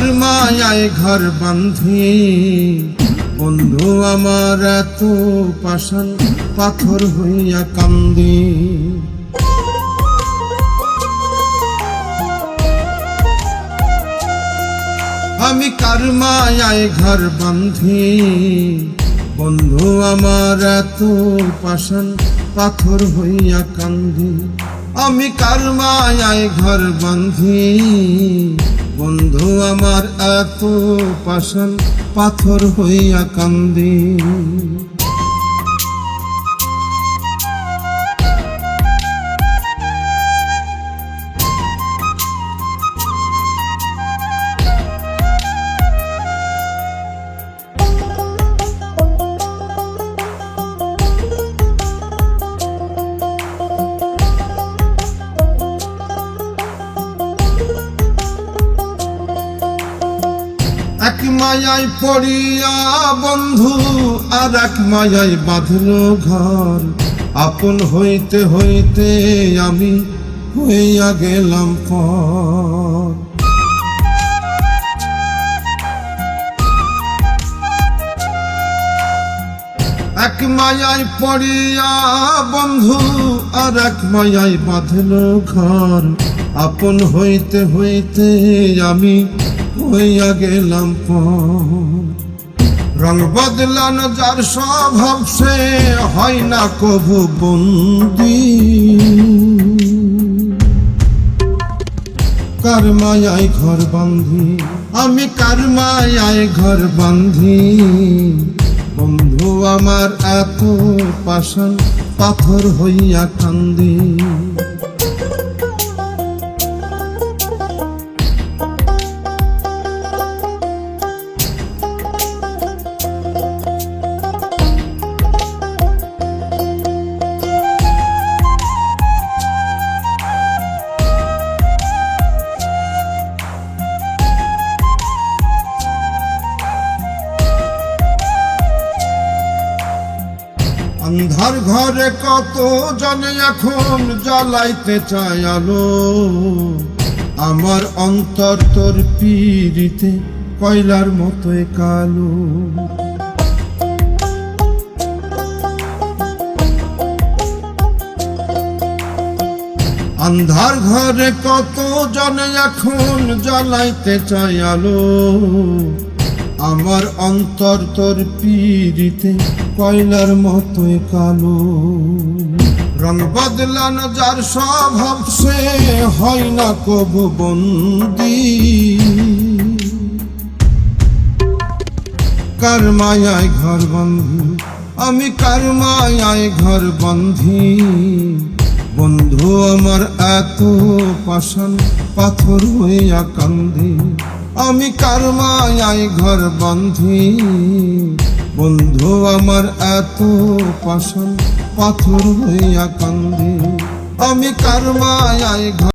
কার মায়ায় ঘর বাঁধি, বন্ধু আমার এত পাষাণ পাথর হইয়া কান্দি। আমি কার মায়ায় ঘর বাঁধি, বন্ধু আমার এত পাষাণ পাথর হইয়া কান্দি। আমি কার মায়ায় ঘর বাঁধি, বন্ধু আমার এত পাষাণ পাথর হইয়া কান্দি। এক মায়ায় পড়িয়া বন্ধু আর এক মায়ায় বাঁধল ঘর, আপন হইতে হইতে আমি হইয়া গেলাম পর। এক মায়ায় পড়িয়া বন্ধু আর এক মায়ায় বাঁধল ঘর, আপন হইতে হইতে আমি হইয়া গেলাম পর। রং বদলানো যার স্বভাব সে হয় না কভু বন্দি, কার মায়ায় ঘর বাঁধি, আমি কার মায়ায় ঘর বাঁধি। বন্ধু আমার এত পাষাণ পাথর হইয়া কান্দি। অন্ধার ঘরে কত জনে এখন জ্বালাইতে চায় আলো, আমার অন্তর তোর পীড়িতে কয়লার মতোই কালো। অন্ধার ঘরে কত জনে এখন জ্বালাইতে চায় আলো, আমার অন্তর তোর পীড়িতে কয়লার মতোই কালো। রং বদলানো যার স্বভাব সে হয় না কবু বন্দি, কার মায়ায় ঘর বাঁধি, আমি কার মায়ায় ঘর বাঁধি। বন্ধু আমার এত পাষাণ পাথর হইয়া কান্দি, আমি কার মায়ায় ঘর বাঁধি। বন্ধু আমার এত পাষাণ পাথর হইয়া কান্দি, আমি কার মায়ায় ঘর